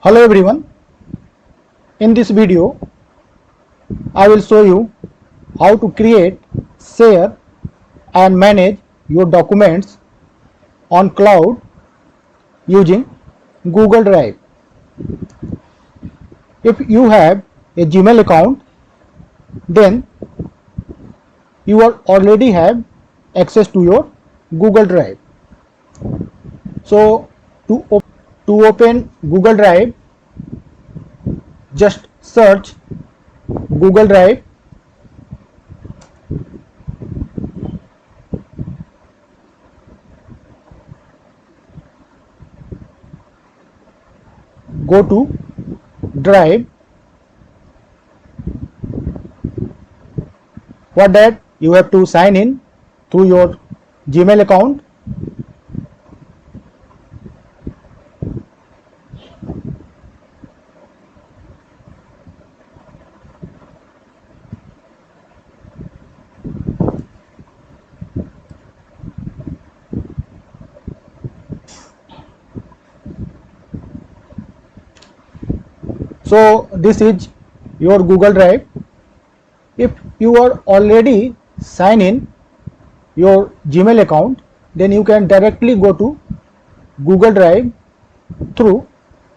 Hello everyone, in this video I will show you how to create, share and manage your documents on cloud using Google Drive. If you have a Gmail account, then you already have access to your Google Drive. So to open Google Drive, just search Google Drive, go to Drive. For that you have to sign in through your Gmail account. So this is your Google Drive. If you are already signed in your Gmail account, then you can directly go to Google Drive through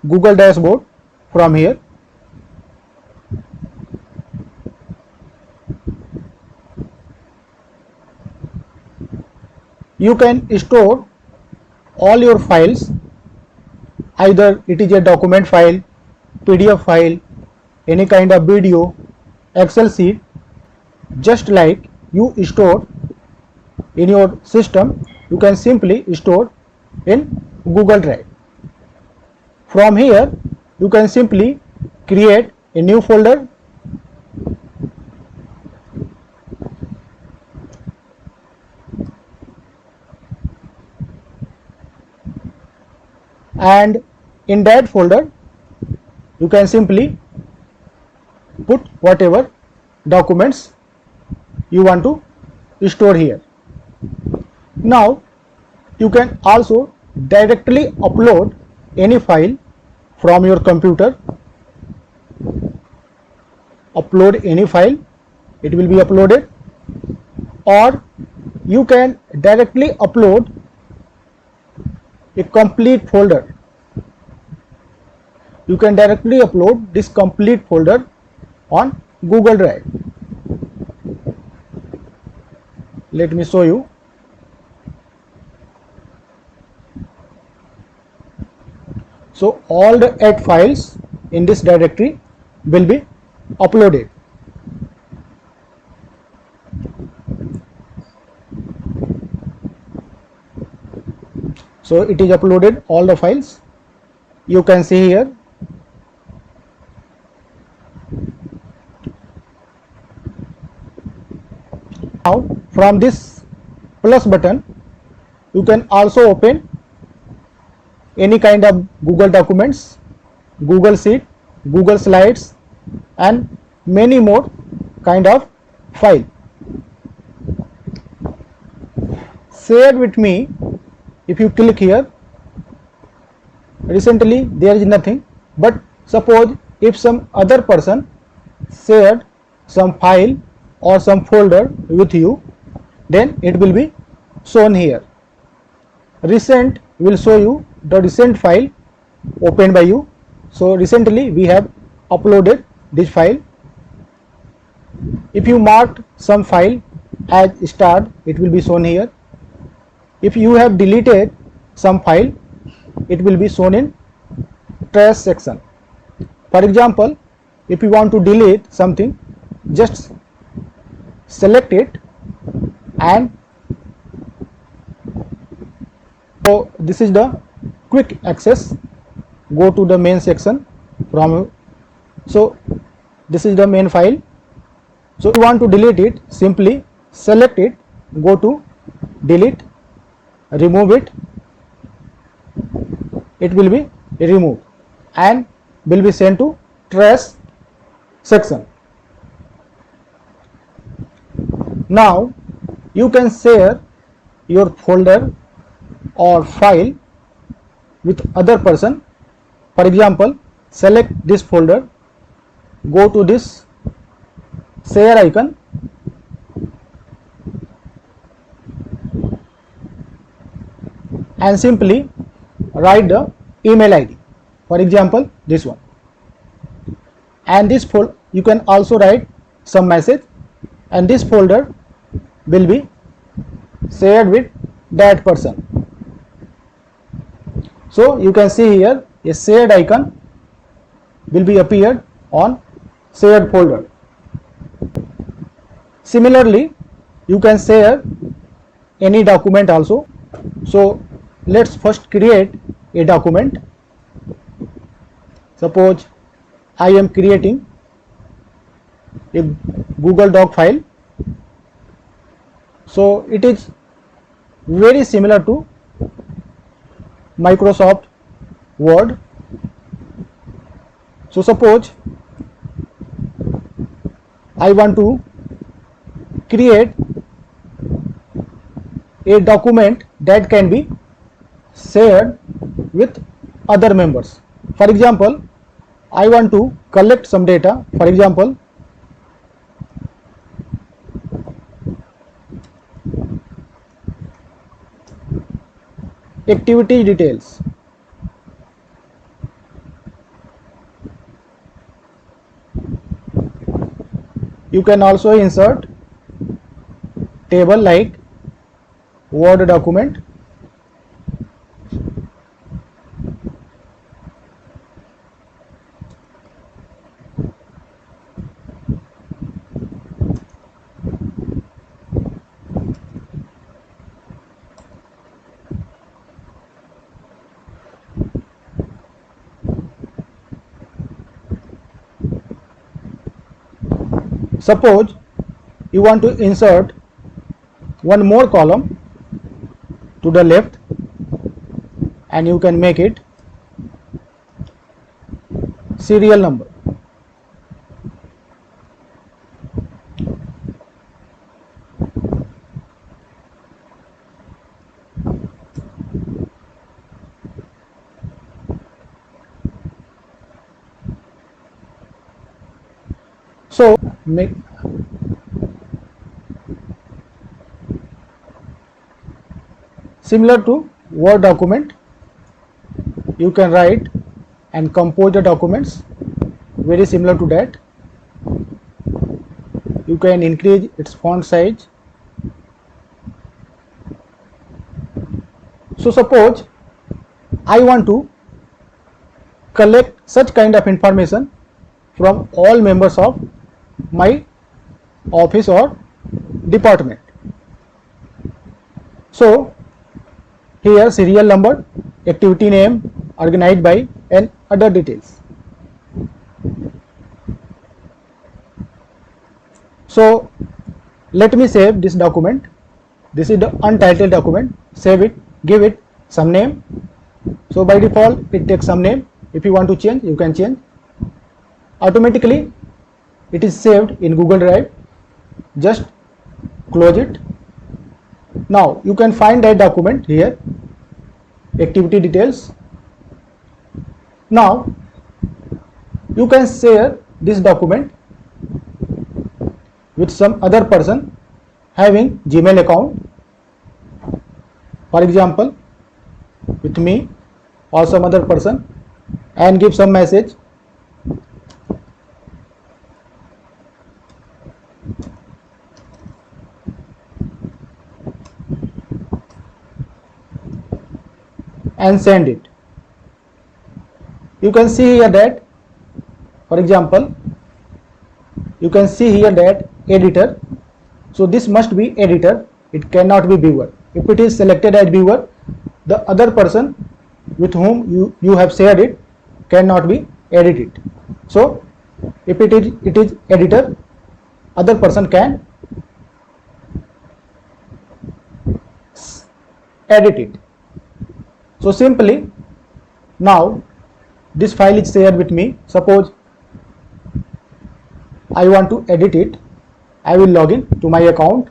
Google Dashboard from here. You can store all your files, either it is a document file, PDF file, any kind of video, Excel sheet, just like you store in your system, you can simply store in Google Drive. From here you can simply create a new folder, and in that folder you can simply put whatever documents you want to store here. Now you can also directly upload any file from your computer. Upload any file, it will be uploaded, or you can directly upload a complete folder. You can directly upload this complete folder on Google Drive. Let me show you. So all the 8 files in this directory will be uploaded. So it is uploaded, all the files you can see here. Now from this plus button you can also open any kind of Google documents, Google Sheet, Google Slides and many more kind of file. Share with me, if you click here, recently there is nothing, but suppose if some other person shared some file or some folder with you, then it will be shown here. Recent will show you the recent file opened by you. So recently we have uploaded this file. If you marked some file as starred, it will be shown here. If you have deleted some file, it will be shown in trash section. For example, if you want to delete something, just select it, and so this is the quick access. Go to the main section from, so this is the main file. So if you want to delete it, simply select it, go to delete, remove it, it will be removed and will be sent to trash section. Now you can share your folder or file with other person. For example, select this folder, go to this share icon, and simply write the email ID, for example this one, and this folder you can also write some message, and this folder will be shared with that person. So you can see here a shared icon will be appeared on shared folder. Similarly, you can share any document also. So let's first create a document. Suppose I am creating a Google Doc file. So it is very similar to Microsoft Word. So suppose I want to create a document that can be shared with other members. For example, I want to collect some data, for example activity details. You can also insert table like Word document. Suppose you want to insert one more column to the left, and you can make it serial number. So make similar to Word document, you can write and compose the documents very similar to that. You can increase its font size. So suppose I want to collect such kind of information from all members of my office or department. So here serial number, activity name, organized by, and other details. So let me save this document. This is the untitled document. Save it, give it some name. So by default it takes some name. If you want to change, you can change. Automatically it is saved in Google Drive. Just close it. Now you can find that document here, activity details. Now you can share this document with some other person having Gmail account, for example with me or some other person, and give some message. And send it. You can see here that, for example, you can see here that editor. So this must be editor, it cannot be viewer. If it is selected as viewer, the other person with whom you have shared it cannot be edited. So if it is editor, other person can edit it. So simply now this file is shared with me. Suppose I want to edit it. I will log in to my account.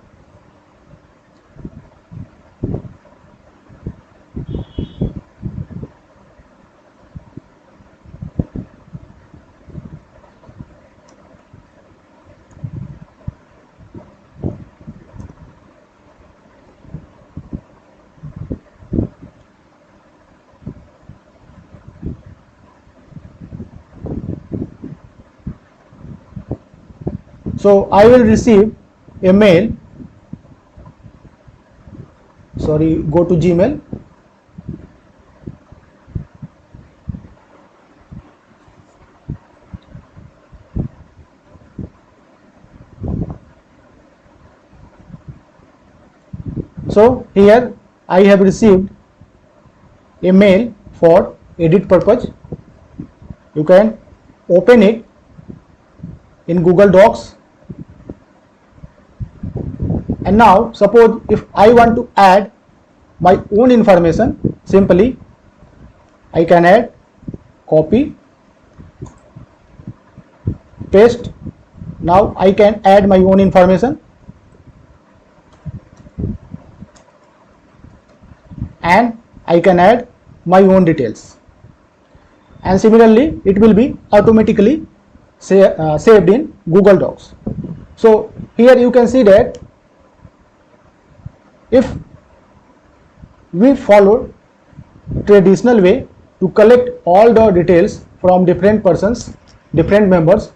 So I will receive a mail, sorry, go to Gmail. So here I have received a mail for edit purpose. You can open it in Google Docs. And now suppose if I want to add my own information, simply I can add, copy, paste. Now I can add my own information and I can add my own details, and similarly it will be automatically saved in Google Docs. So here you can see that if we follow traditional way to collect all the details from different persons, different members,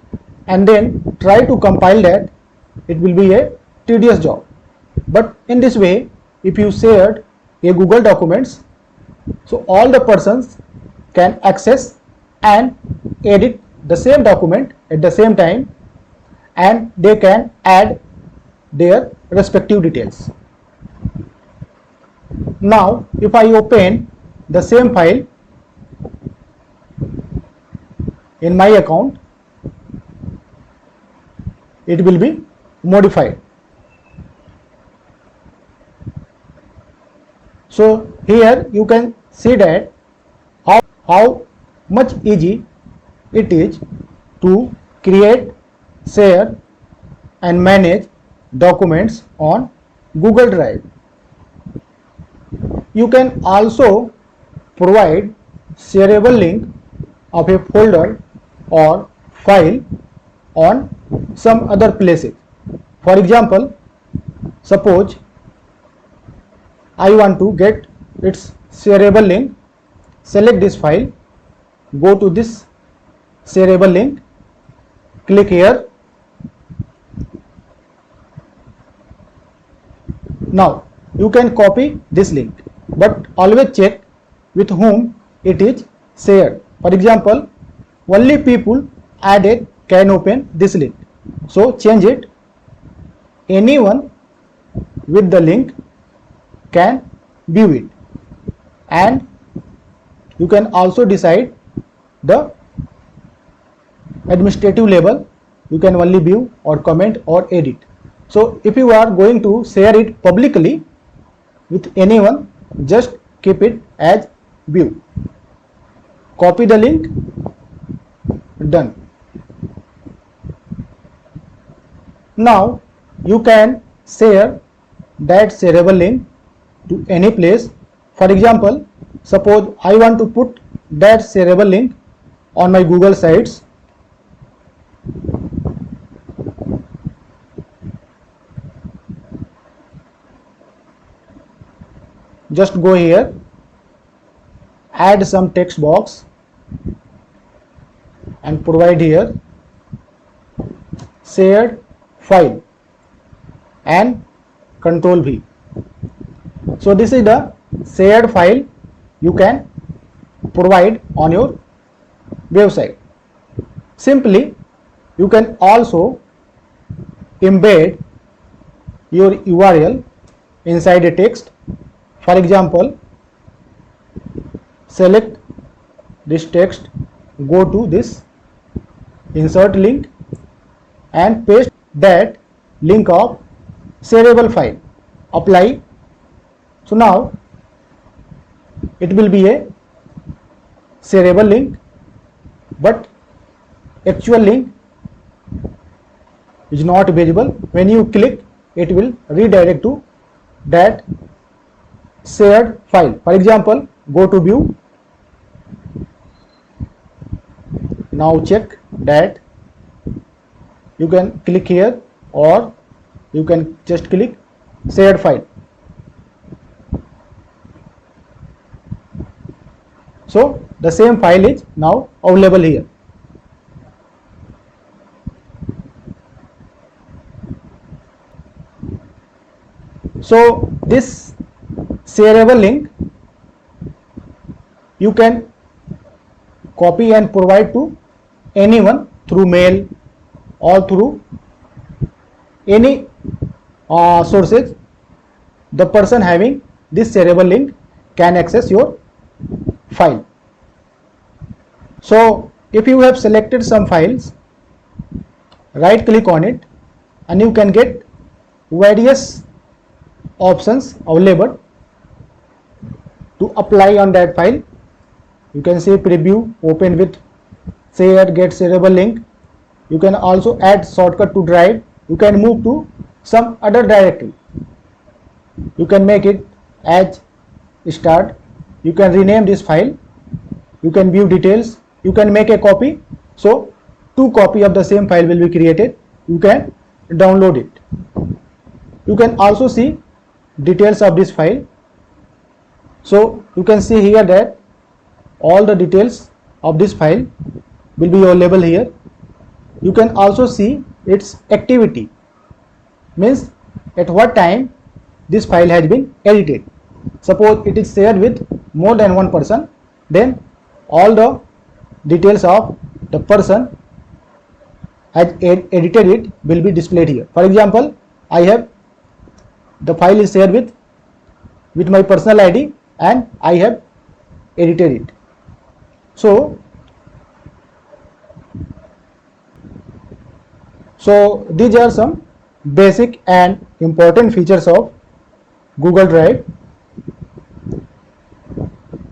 and then try to compile that, it will be a tedious job. But in this way, if you shared a Google Documents, so all the persons can access and edit the same document at the same time, and they can add their respective details. Now if I open the same file in my account, it will be modified. So here you can see that how much easy it is to create, share and manage documents on Google Drive. You can also provide shareable link of a folder or file on some other places. For example, suppose I want to get its shareable link, select this file, go to this shareable link, click here. Now you can copy this link, but always check with whom it is shared. For example, only people added can open this link. So change it. Anyone with the link can view it, and you can also decide the administrative level. You can only view or comment or edit. So if you are going to share it publicly with anyone, just keep it as view. Copy the link, done. Now you can share that shareable link to any place. For example, suppose I want to put that shareable link on my Google Sites. Just go here, add some text box and provide here shared file and Control V. So this is the shared file you can provide on your website. Simply you can also embed your URL inside a text. For example, select this text, go to this insert link and paste that link of shareable file, apply. So now it will be a shareable link, but actual link is not visible. When you click, it will redirect to that shared file. For example, go to view. Now check that you can click here, or you can just click shared file. So the same file is now available here. So this shareable link you can copy and provide to anyone through mail or through any sources. The person having this shareable link can access your file. So if you have selected some files, right click on it and you can get various options available to apply on that file. You can say preview, open with, share, get shareable link. You can also add shortcut to drive. You can move to some other directory. You can make it as start. You can rename this file. You can view details. You can make a copy. So 2 copies of the same file will be created. You can download it. You can also see details of this file. So you can see here that all the details of this file will be available here. You can also see its activity, means at what time this file has been edited. Suppose it is shared with more than one person, then all the details of the person has edited it will be displayed here. For example, I have the file is shared with my personal ID and I have edited it. So these are some basic and important features of Google Drive.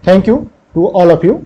Thank you to all of you.